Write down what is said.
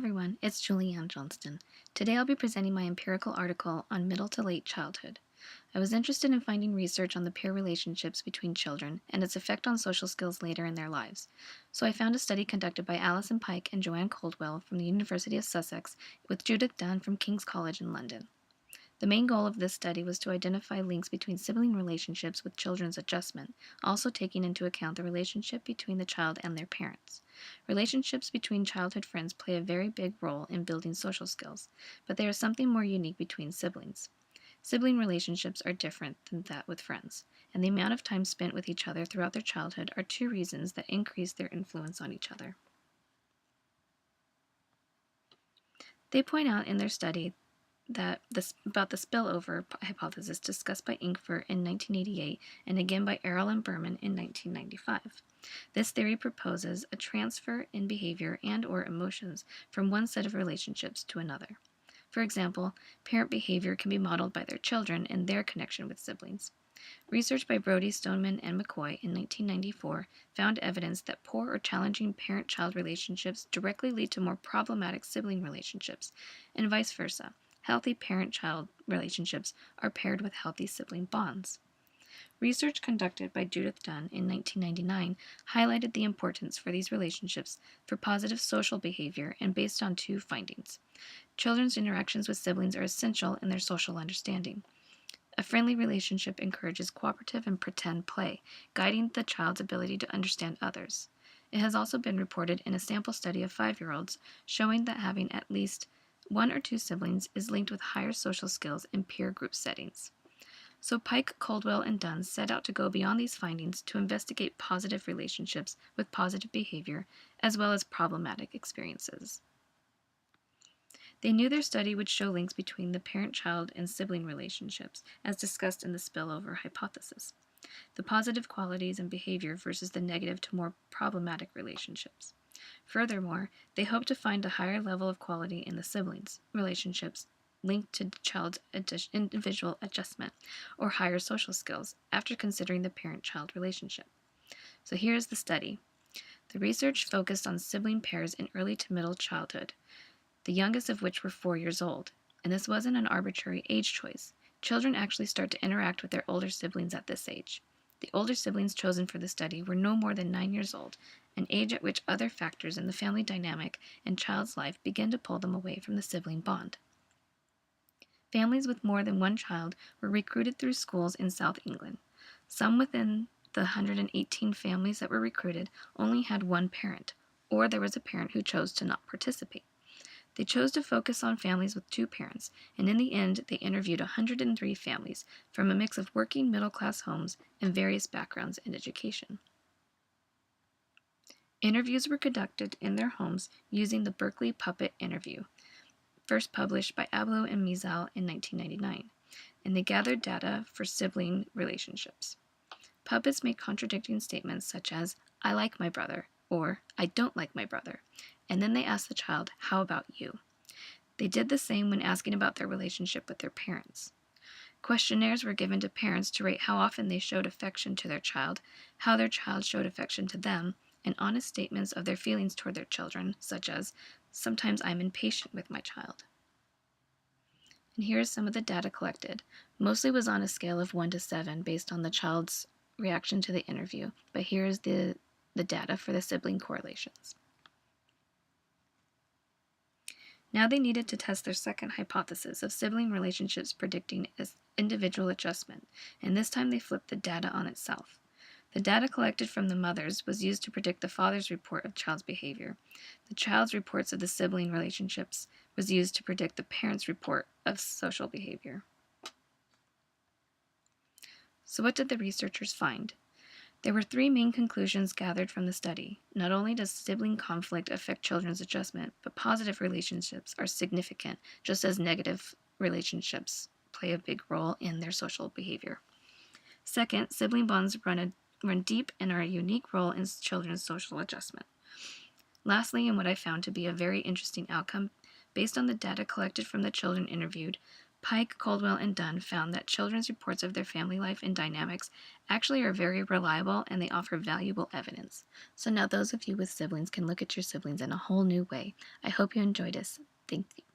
everyone, it's Julianne Johnston. Today I'll be presenting my empirical article on middle to late childhood. I was interested in finding research on the peer relationships between children and its effect on social skills later in their lives. So I found a study conducted by Alison Pike and Joanne Coldwell from the University of Sussex with Judith Dunn from King's College in London. The main goal of this study was to identify links between sibling relationships with children's adjustment, also taking into account the relationship between the child and their parents. Relationships between childhood friends play a very big role in building social skills, but there is something more unique between siblings. Sibling relationships are different than that with friends, and the amount of time spent with each other throughout their childhood are two reasons that increase their influence on each other. They point out in their study about the spillover hypothesis discussed by Inkfer in 1988 and again by Errol and Berman in 1995. This theory proposes a transfer in behavior and/or emotions from one set of relationships to another. For example, parent behavior can be modeled by their children and their connection with siblings. Research by Brody, Stoneman, and McCoy in 1994 found evidence that poor or challenging parent-child relationships directly lead to more problematic sibling relationships, and vice versa. Healthy parent-child relationships are paired with healthy sibling bonds. Research conducted by Judith Dunn in 1999 highlighted the importance for these relationships for positive social behavior and based on two findings. Children's interactions with siblings are essential in their social understanding. A friendly relationship encourages cooperative and pretend play, guiding the child's ability to understand others. It has also been reported in a sample study of 5-year-olds showing that having at least one or two siblings is linked with higher social skills in peer group settings. So Pike, Coldwell, and Dunn set out to go beyond these findings to investigate positive relationships with positive behavior as well as problematic experiences. They knew their study would show links between the parent-child and sibling relationships, as discussed in the spillover hypothesis, the positive qualities and behavior versus the negative to more problematic relationships. Furthermore, they hoped to find a higher level of quality in the siblings' relationships linked to the child's individual adjustment or higher social skills after considering the parent-child relationship. So here is the study. The research focused on sibling pairs in early to middle childhood, the youngest of which were 4 years old, and this wasn't an arbitrary age choice. Children actually start to interact with their older siblings at this age. The older siblings chosen for the study were no more than 9 years old, an age at which other factors in the family dynamic and child's life begin to pull them away from the sibling bond. Families with more than one child were recruited through schools in South England. Some within the 118 families that were recruited only had one parent, or there was a parent who chose to not participate. They chose to focus on families with two parents, and in the end, they interviewed 103 families from a mix of working middle-class homes and various backgrounds in education. Interviews were conducted in their homes using the Berkeley Puppet interview, first published by Abloh and Mizal in 1999, and they gathered data for sibling relationships. Puppets made contradicting statements such as, "I like my brother," or "I don't like my brother," and then they asked the child, "How about you?" They did the same when asking about their relationship with their parents. Questionnaires were given to parents to rate how often they showed affection to their child, how their child showed affection to them, and honest statements of their feelings toward their children, such as, "Sometimes I'm impatient with my child." And here is some of the data collected. Mostly was on a scale of 1 to 7 based on the child's reaction to the interview, but here is the data for the sibling correlations. Now they needed to test their second hypothesis of sibling relationships predicting individual adjustment, and this time they flipped the data on itself. The data collected from the mothers was used to predict the father's report of child's behavior. The child's reports of the sibling relationships was used to predict the parent's report of social behavior. So what did the researchers find? There were 3 main conclusions gathered from the study. Not only does sibling conflict affect children's adjustment, but positive relationships are significant, just as negative relationships play a big role in their social behavior. Second, sibling bonds run deep and are a unique role in children's social adjustment. Lastly, and what I found to be a very interesting outcome, based on the data collected from the children interviewed, Pike, Caldwell, and Dunn found that children's reports of their family life and dynamics actually are very reliable and they offer valuable evidence. So now those of you with siblings can look at your siblings in a whole new way. I hope you enjoyed this. Thank you.